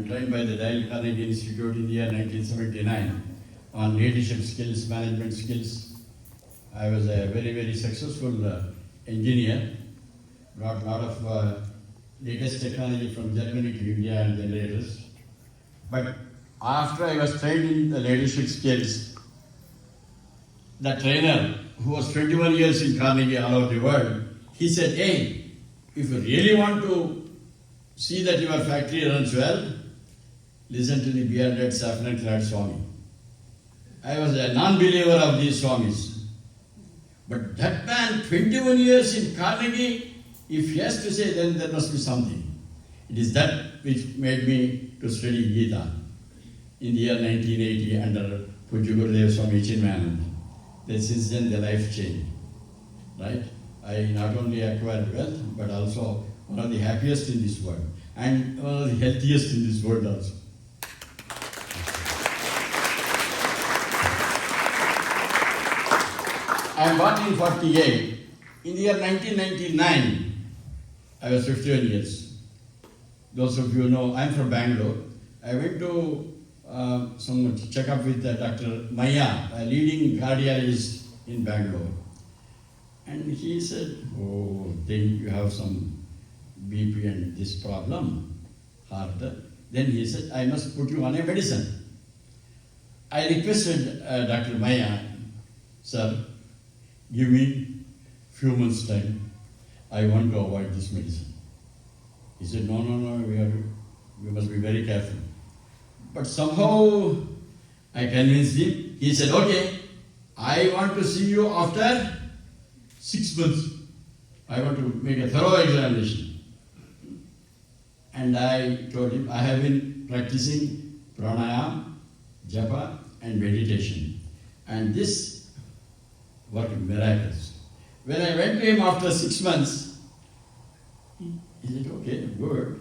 trained by the Dale Carnegie Institute in the year 1979 on leadership skills, management skills. I was a very, very successful engineer, brought a lot of latest technology from Germany to India and then latest. But after I was trained in the leadership skills, the trainer who was 21 years in Carnegie all over the world, he said, hey, if you really want to see that your factory runs well, listen to the bearded saffron-clad Swami. I was a non-believer of these Swamis. But that man, 21 years in Carnegie, if he has to say, then there must be something. It is that which made me to study Gita in the year 1980 under Pujya Gurudev Swami Chinmayananda. Then since then the life changed, right? I not only acquired wealth, but also one of the happiest in this world and one of the healthiest in this world also. I am born in 48. In the year 1999, I was 51 years. Those of you know, I am from Bangalore. I went to some checkup with Dr. Maya, a leading cardiologist in Bangalore. And he said, oh, then you have some BP and this problem, heart. Then he said, I must put you on a medicine. I requested Dr. Maya, sir, give me few months time. I want to avoid this medicine. He said, no, we must be very careful. But somehow I convinced him. He said, okay, I want to see you after 6 months. I want to make a thorough examination. And I told him, I have been practicing pranayama, japa, and meditation. And this worked miracles. When I went to him after 6 months, he said, okay, good.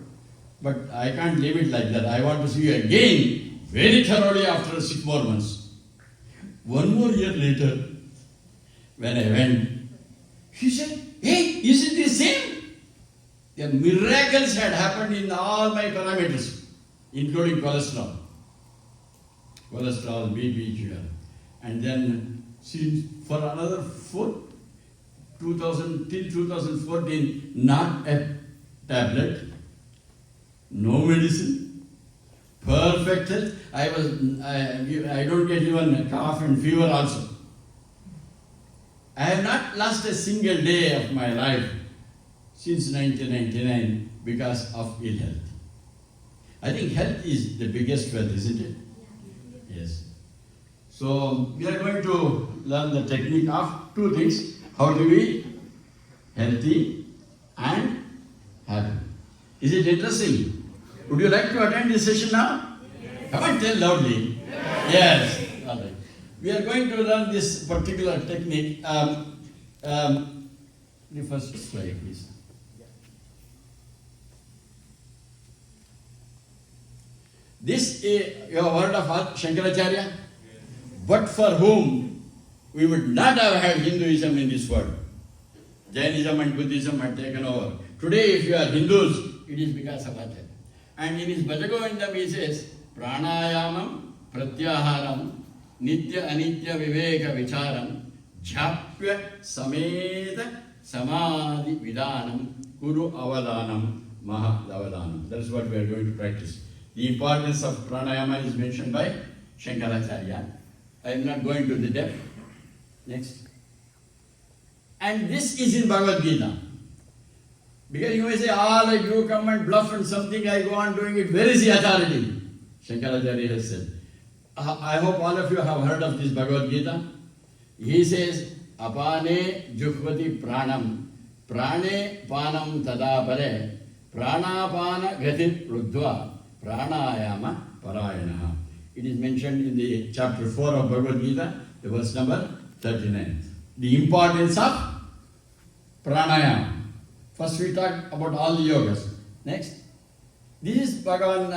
But I can't leave it like that. I want to see you again very thoroughly after 6 more months. 1 more year later, when I went, he said, hey, is it the same? The miracles had happened in all my parameters, including cholesterol. Cholesterol, BP, sugar. And then since for another 2014, not a tablet, no medicine, perfect health. I don't get even cough and fever also. I have not lost a single day of my life since 1999 because of ill health. I think health is the biggest wealth, isn't it? Yes. So we are going to learn the technique of two things. How to be healthy and happy. Is it interesting? Would you like to attend this session now? Yes. Come on, tell loudly. Yes. All right. We are going to learn this particular technique. The first slide, please. This is, you have heard of Shankaracharya? But for whom we would not have had Hinduism in this world. Jainism and Buddhism had taken over. Today, if you are Hindus, it is because of Acharya. And in his Bhajagovindam he says, Pranayamam Pratyaharam Nitya Anitya Viveka Vicharam Jhapya Sameda Samadhi Vidanam Kuru Avadanam Mahadavadanam. That is what we are going to practice. The importance of pranayama is mentioned by Shankaracharya. I am not going to the depth. Next. And this is in Bhagavad Gita. Because you may say, like you come and bluff and something, I go on doing it. Where is the authority? Shankaracharya has said. I hope all of you have heard of this Bhagavad Gita. He says, Apane Juhvati Pranam, Prane Panam Tadapare, Pranapana Gatit Rudva, Pranayama Parayana. It is mentioned in the chapter 4 of Bhagavad Gita, the verse number 39. The importance of pranayama. First we talk about all the yogas. Next. This is Bhagavan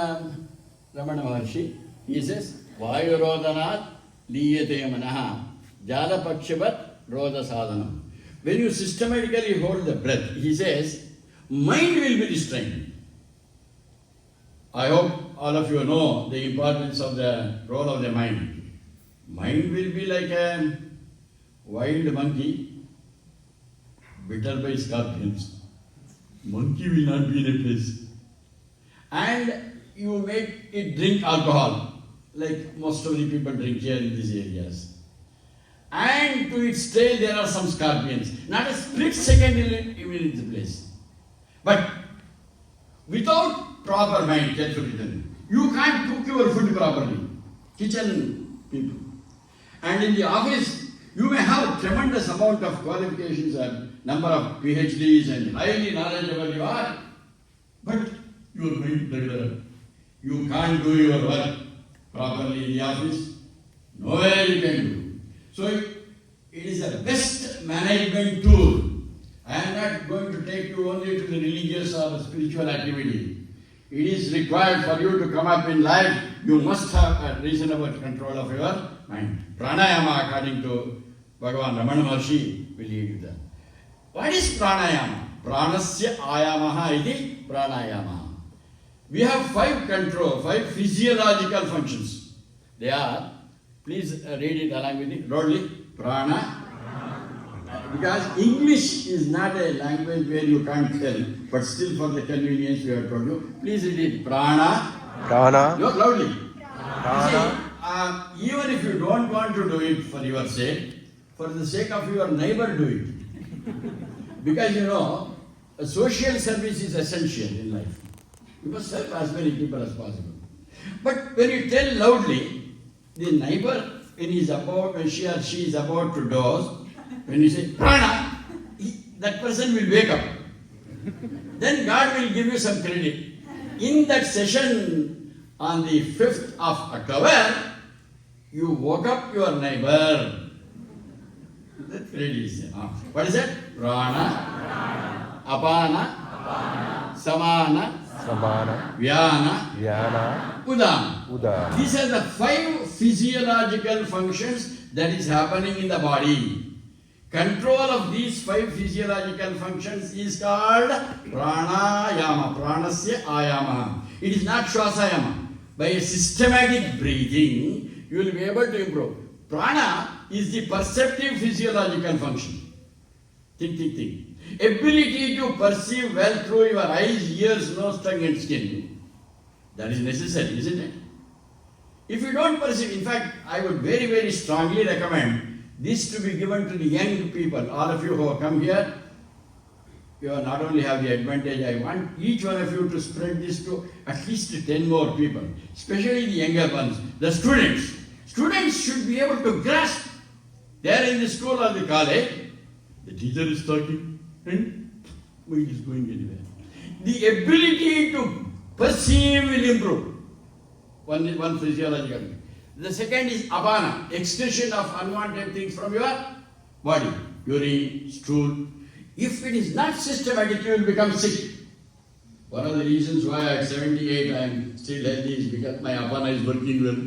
Ramana Maharshi. He says, Vayurodhanat liyate manaha jala pakshavat rodha sadhanam. When you systematically hold the breath, he says, mind will be restrained. I hope all of you know the importance of the role of the mind. Mind will be like a wild monkey bitten by scorpions. Monkey will not be in a place. And you make it drink alcohol, like most of the people drink here in these areas. And to its tail there are some scorpions. Not a split second even in the place. But without proper mind, you can't cook your food properly. Kitchen people. And in the office, you may have tremendous amount of qualifications and number of PhDs and highly knowledgeable you are. But your mind regular. You can't do your work properly in the office. Nowhere you can do. So it is the best management tool. I am not going to take you only to the religious or spiritual activity. It is required for you to come up in life. You must have a reasonable control of your mind. Pranayama, according to Bhagavan Ramana Maharshi, will lead you there. What is pranayama? Pranasya ayamaha iti pranayama. We have five physiological functions. They are, please read it along with me, loudly. Prana. Because English is not a language where you can't tell, but still for the convenience we have told you. Please read it. Prana. Prana. Look loudly. Prana. See, even if you don't want to do it for your sake, for the sake of your neighbor, do it. Because a social service is essential in life. You must help as many people as possible. But when you tell loudly, the neighbor, when she or she is about to doze, when you say prana, that person will wake up. Then God will give you some credit. In that session on the 5th of October, you woke up your neighbor. That credit is there. What is that? Prana, apana, samana, vyana, udana. These are the 5 physiological functions that is happening in the body. Control of these 5 physiological functions is called pranayama, pranasya ayama. It is not shwasayama. By a systematic breathing, you will be able to improve. Prana is the perceptive physiological function. Think. Ability to perceive well through your eyes, ears, nose, tongue and skin. That is necessary, isn't it? If you don't perceive, in fact, I would very, very strongly recommend this to be given to the young people. All of you who have come here, you not only have the advantage, I want each one of you to spread this to at least 10 more people, especially the younger ones, the students. Students should be able to grasp. They are in the school or the college, the teacher is talking and mind is going anywhere. The ability to perceive will improve. One physiological. The second is apana, excretion of unwanted things from your body, urine, stool. If it is not systematic, you will become sick. One of the reasons why at 78 I am still healthy is because my apana is working well.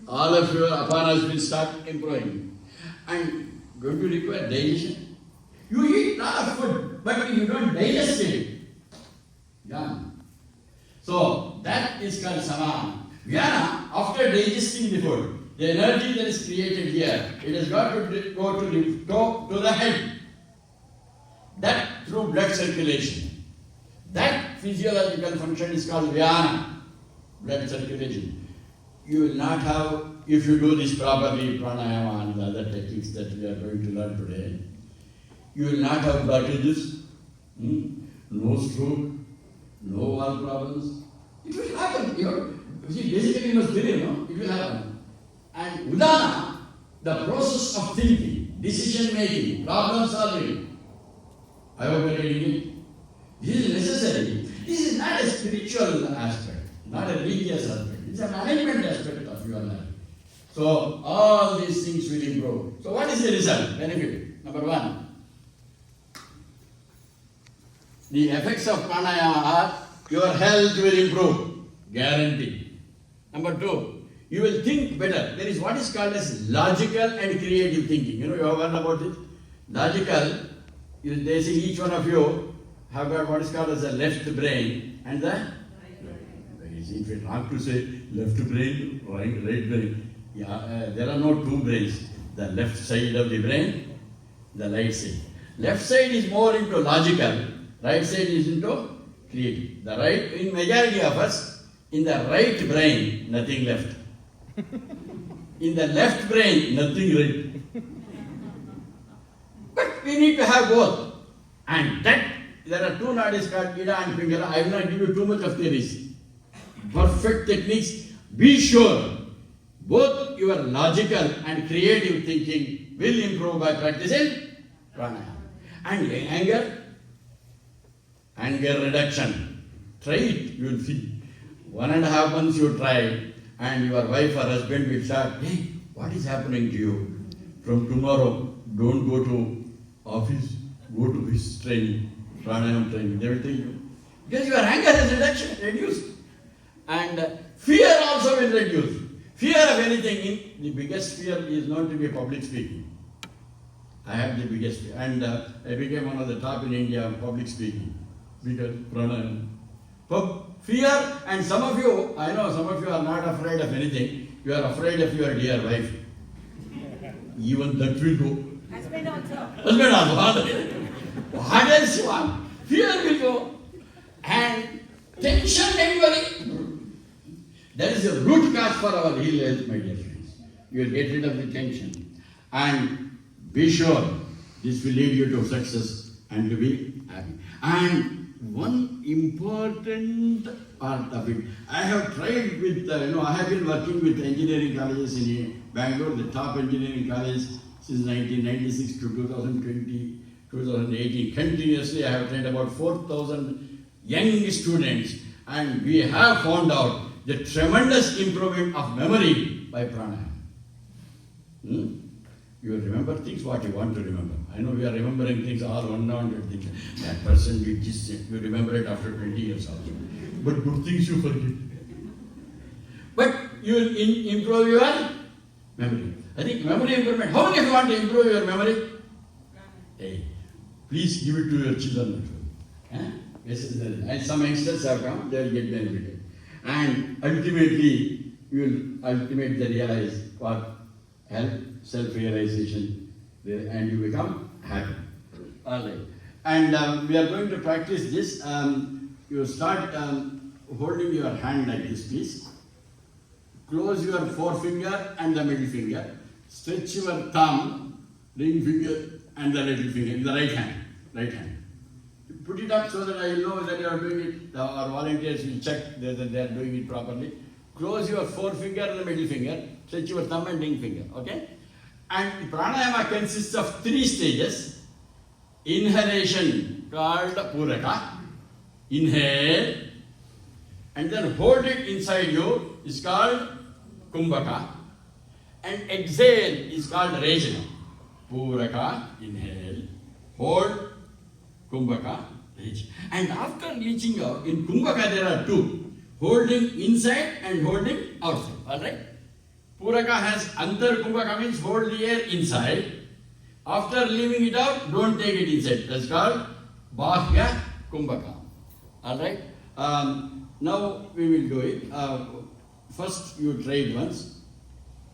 All of your apanas will start improving. And going to require digestion. You eat a lot of food, but you don't digest it. Yeah. So that is called samana. Vyana, after digesting the food, the energy that is created here, it has got to go to the head. That through blood circulation. That physiological function is called vyana, blood circulation. You will not have, if you do this properly, pranayama and the other techniques that we are going to learn today, you will not have blockages, no stroke, no valve problems. It will happen. You see, basically you must believe, it will happen. And udana, the process of thinking, decision making, problem solving. I hope you are getting it. This is necessary. This is not a spiritual aspect, not a religious aspect. It's a management aspect of your life. So all these things will improve. So what is the result? Benefit. Number 1. The effects of pranayama are your health will improve. Guaranteed. Number 2, you will think better. There is what is called as logical and creative thinking. You have heard about it? Logical, they say each one of you have got what is called as the left brain and the right. techniques. If it's wrong to say left brain, right brain, yeah, there are no two brains. The left side of the brain, the right side. Left side is more into logical, right side is into creative. The right, in majority of us, in the right brain, nothing left. In the left brain, nothing right. But we need to have both. And that, there are two nadis called Ida and Pingala. I will not give you too much of theories. Perfect techniques. Be sure both your logical and creative thinking will improve by practicing pranayama. And anger reduction. Try it, you will see. 1.5 months you try, and your wife or husband will start, hey, what is happening to you? From tomorrow, don't go to office, go to this training, pranayama training. They will tell you. Because your anger has reduced. And fear also will reduce. Fear of anything, the biggest fear is known to be public speaking. I have the biggest fear. And I became one of the top in India on public speaking. Because pranayama. Fear, and some of you, I know some of you are not afraid of anything. You are afraid of your dear wife. Even that will go. Husband also. Husband also. What else you want? Fear will go. And tension and worry. That is the root cause for our ill health, my dear friends. You will get rid of the tension. And be sure this will lead you to success and to be happy. And one important part of it, I have tried with, I have been working with engineering colleges in Bangalore, the top engineering college since 1996 to 2020, 2018. Continuously, I have trained about 4,000 young students, and we have found out the tremendous improvement of memory by pranayama. You will remember things what you want to remember. I know we are remembering things all 100 things. That person we just said, you remember it after 20 years also. But good things you forget. But you will improve your memory. I think memory improvement. How many of you want to improve your memory? Hey, please give it to your children. Yes, and some youngsters have come, they will get benefited. And ultimately, you will ultimately realize what health, self-realization, and you become happy. All right. And we are going to practice this. You start holding your hand like this, please. Close your forefinger and the middle finger. Stretch your thumb, ring finger, and the little finger in the right hand. Right hand. Put it up so that I know that you are doing it. Our volunteers will check that they are doing it properly. Close your forefinger and the middle finger. Stretch your thumb and ring finger. Okay? And pranayama consists of 3 stages. Inhalation called puraka. Inhale. And then hold it inside you is called kumbhaka. And exhale is called rejana. Puraka, inhale. Hold, kumbhaka, rejana. And after reaching out, in kumbhaka there are 2. Holding inside and holding outside. Alright? Puraka has antar kumbhaka, means hold the air inside. After leaving it out, don't take it inside. That's called bahya kumbhaka. Alright? Now we will do it. First you try it once.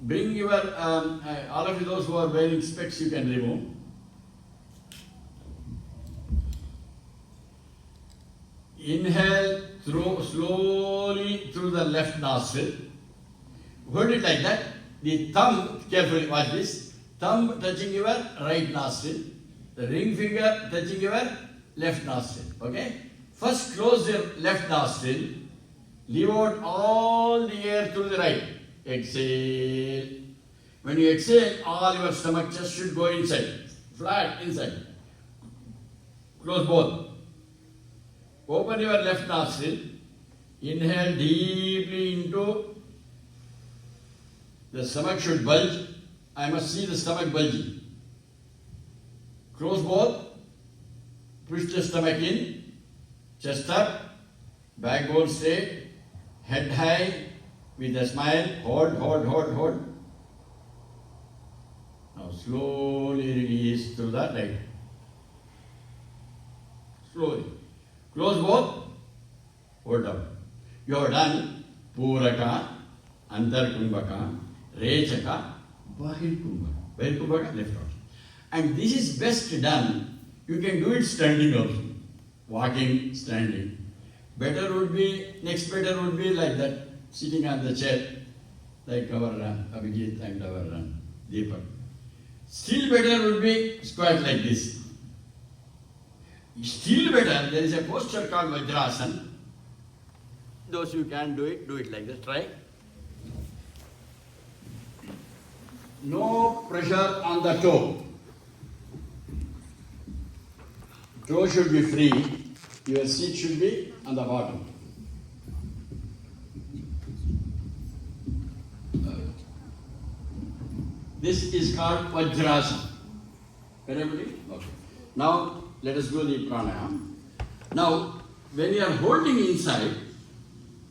Bring your, all of you those who are wearing specs, you can remove. Inhale slowly through the left nostril. Hold it like that. The thumb, carefully watch this. Thumb touching your right nostril. The ring finger touching your left nostril. Okay? First close your left nostril. Leave out all the air through the right. Exhale. When you exhale, all your stomach chest should go inside. Flat inside. Close both. Open your left nostril. Inhale deeply into. The stomach should bulge. I must see the stomach bulging. Close both. Push the stomach in. Chest up. Backbone straight. Head high. With a smile. Hold, hold, hold, hold. Now slowly release to the right. Slowly. Close both. Hold up. You are done. Puraka, Antarkumbhaka, Rechaka, Bahirkumbhaka. Bahirkumbhaka, left out. And this is best done, you can do it standing also. Walking, standing. Next better would be like that, sitting on the chair, like our Abhijit and our Deepak. Still better would be squat like this. Still better, there is a posture called Vajrasana. Those who can do it like this. Try. No pressure on the toe. Toe should be free. Your seat should be on the bottom. This is called Vajrasana. Everybody? Okay. Now, let us do the pranayama. Now, when you are holding inside,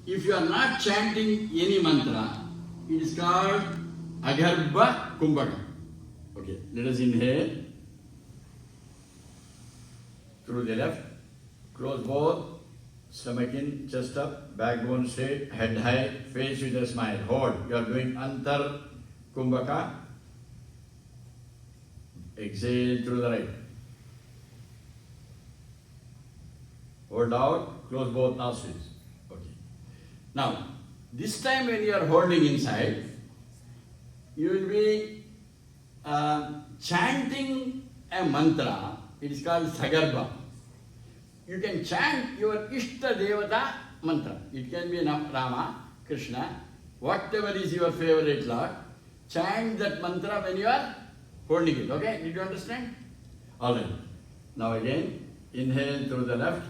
if you are not chanting any mantra, it is called Agarbha Kumbhaka. Okay, let us inhale through the left, close both, stomach in, chest up, backbone straight, head high, face with a smile. Hold. You are doing Antar Kumbhaka. Exhale through the right. Hold out, close both nostrils. Okay. Now, this time when you are holding inside, you will be chanting a mantra. It is called Sagarbha. You can chant your Ishta Devata mantra. It can be Rama, Krishna, whatever is your favorite Lord. Chant that mantra when you are holding it. Okay? Did you understand? Alright. Now again, inhale through the left.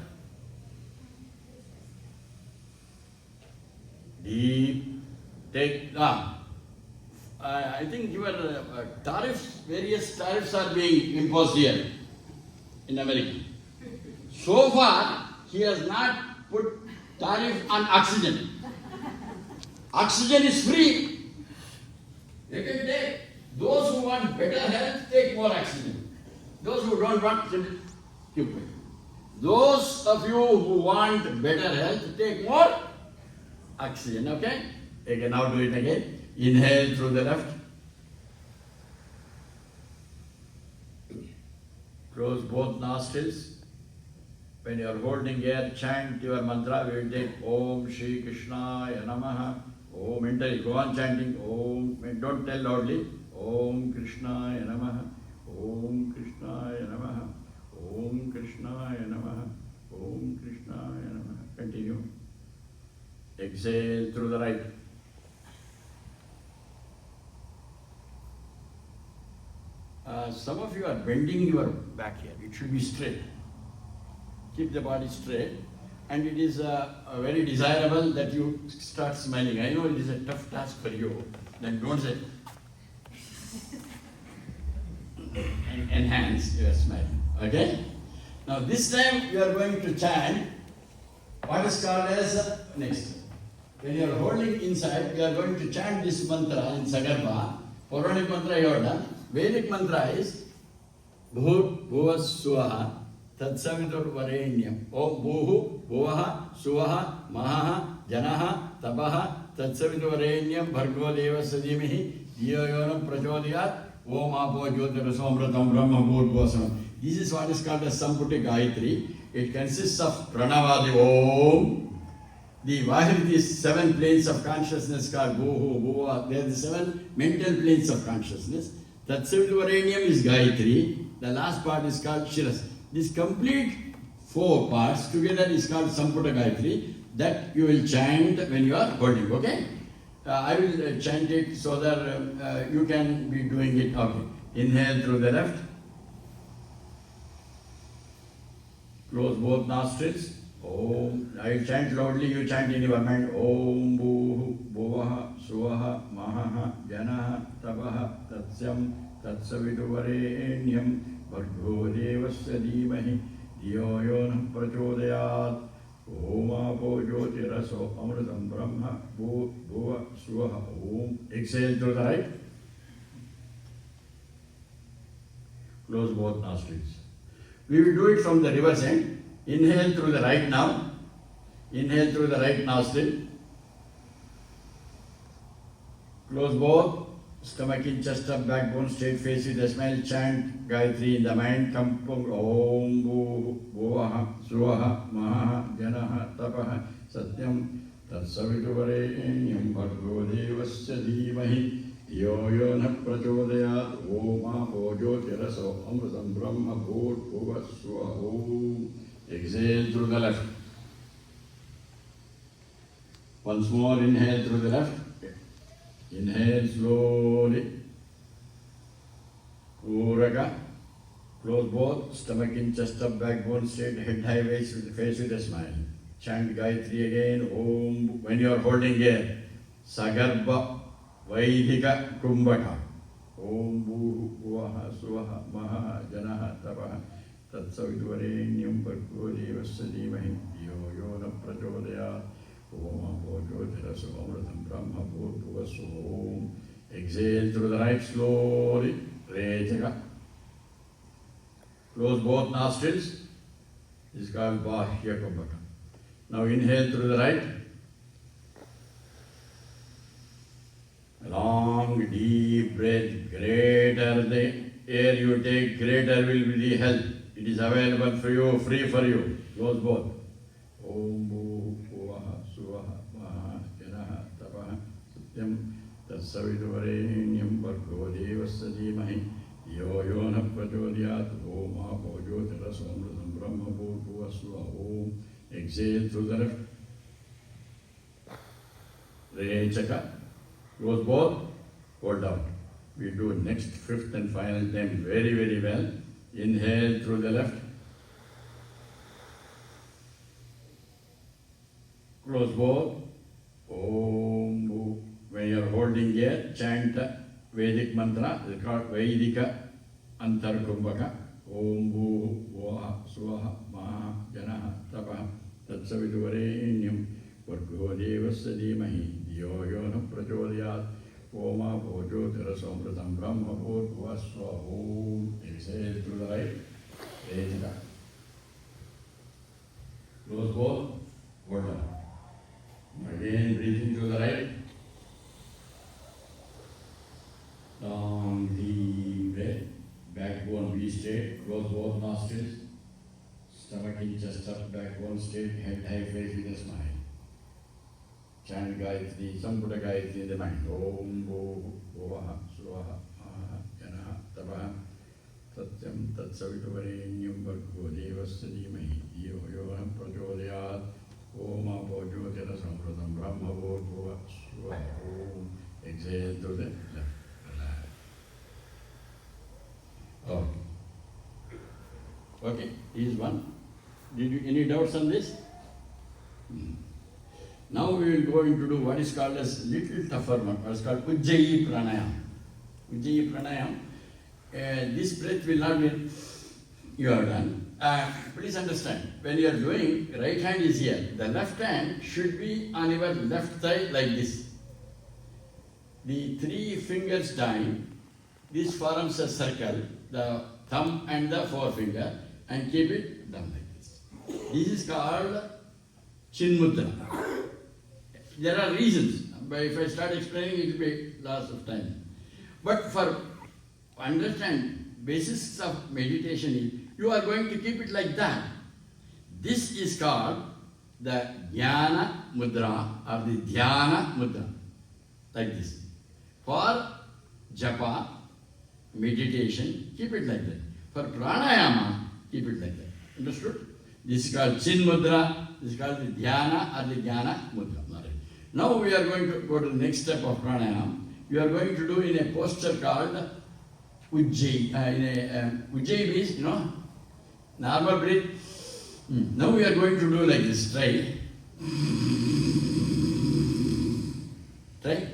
Deep. Take. I think your various tariffs are being imposed here in America. So far, he has not put tariff on oxygen. Oxygen is free. You can take. Those who want better health, take more oxygen. Those who don't want, keep it. Those of you who want better health, take more oxygen, okay? Again, now do it again. Inhale through the left. Close both nostrils. When you are holding air, chant your mantra. We will take Om Shri Krishnaya Namaha. Om, mentally, go on chanting. Om, don't tell loudly. Om Krishnaya Namaha. Om Krishnaya Namaha. Om Krishnaya Namaha. Om Krishnaya Namaha. Continue. Exhale through the right. Some of you are bending your back here. It should be straight. Keep the body straight. And it is very desirable that you start smiling. I know it is a tough task for you. Then don't say. And enhance your smile. Okay? Now this time you are going to chant what is called as next. When you are holding inside, you are going to chant this mantra in Sagarbha. Puranic mantra you have done. Vedic mantra is Bhur Bhuva Suvaha Tatsavitur Varenyam. Om Bhuhu Bhuvaha Suvaha Mahaha Janaha Tapaha Tatsavitur Varenyam Bhargo Deva Sadhimehi Dhiyo Prachodhyat Om Apo Jyotirasomratam Brahma Bhurgosam. This is what is called as Samputi Gayatri. It consists of Pranavadi Om. The Vahiriti is 7 planes of consciousness called Bhuhu, Bhuva. There are the 7 mental planes of consciousness. Tatsaviturvarenyam is Gayatri. The last part is called Shiras. This complete 4 parts together is called Samputa Gayatri. That you will chant when you are holding, okay? I will chant it so that you can be doing it. Okay. Inhale through the left. Close both nostrils. Om. I will chant loudly, you chant in your mind. Om Bhuhu Bhuvaha Suvaha Mahaha Janaha Tapaha Tatsyam Tatsaviduvarenyam Bhargo Devasya Dhimahi Dhiyo Yonah Prachodayat Om Apo Jyotiraso Amritam Brahma Bhuva Suvaha Om. Exhale through the right. Close both nostrils. We will do it from the reverse end. Inhale through the right now. Inhale through the right nostril. Close both. Stomach in chest up, backbone straight, face with a smile. Chant Gayatri in the mind. Kampung Om Bhuvaha Suvaha Maha Janaha Tapaha Satyam Tatsaviduvarenyam Bhargo Devasya Dhimahi Yo Yo Na Prachodayat Oma Bhojo Tiraso Amritam Brahma Bhut Bhuva Swaha Om. Exhale through the left. Once more, inhale through the left. Inhale slowly. Uraka. Close both. Stomach in, chest up, backbone straight, head high, face with a smile. Chant Gayatri again. Om. When you are holding air, Sagarbha Vaidika Kumbhaka. Om Bhuvaha Suvaha Maha Janaha Tapaha Tatsaviduvarenyam Bhargo Devasya Dhimahi Yo Yo Na Prachodayat Om Bhojo Tiraso Amritam Brahma Bhut Bhuva Swaha Om. Exhale through the right slowly. Rejaka. Close both nostrils. This is called Bahya Kumbhaka. Now inhale through the right. Long, deep breath. Greater the air you take, greater will be the health. It is available for you, free for you. Close both. Om Bhuvaha Suvaha Maha Janaha Tapaha Satyam Tatsaviduvarenyam Bhargo Devasya Dhimahi Yo Yo Na Prachodayat Oma Bhojo Tiraso Amritam Brahma Bhut Bhuva Swaha Om. Exhale through the left. Rechaka. Close both. Hold out. We do next, fifth and final time very, very well. Inhale through the left. Close both. Om Bhu. When you are holding air, chant Vedic mantra. It is called Vaidika Antar Kumbhaka. Om Bhu Bhuvaha Suvaha Maha Janaha Tapaha Tatsaviduvarenyam Bhargo Devasya Dhimahi Yo Yo Na Prachodayat Oma Bhojo Tiraso Amritam Brahma Bhut Bhuva Swaha Om. Exhale to the right. Rejaka. Close both. Hold on. Again, breathing to the right. Long, deep breath. Backbone be straight. Close both nostrils. Stomach in, chest up, backbone straight. Head high, face with a smile. Chant Gayatri, Samputa Gayatri in the mind. Om Bhuvaha Suvaha Maha Janaha Tapaha Satyam Tatsaviduvarenyam Bhargo Devasya Dhimahi Yo Yo Na Prachodayat Oma Bhojo Tiraso Amritam Brahma Bhut Bhuva Swaha Om. Exhale to the left. Okay. Okay, here's one. Did you any doubts on this? Now we will go into do what is called as little tougher one. What is called Ujjayi Pranayam. Ujjayi Pranayam. This breath will not be you are done. Please understand, when you are doing, right hand is here. The left hand should be on your left thigh like this. The three fingers down, this forms a circle, the thumb and the forefinger, and keep it down like this. This is called Chinmudra. There are reasons, but if I start explaining, it will be loss of time. But for understand, basis of meditation is, you are going to keep it like that. This is called the Jnana Mudra or the Dhyana Mudra, like this. For japa, meditation, keep it like that. For pranayama, keep it like that. Understood? This is called Chin Mudra, this is called the Dhyana or the Jnana Mudra. Now we are going to go to the next step of pranayama. We are going to do in a posture called Ujjayi. Ujjayi means, normal breath. Now we are going to do like this. Try. Try.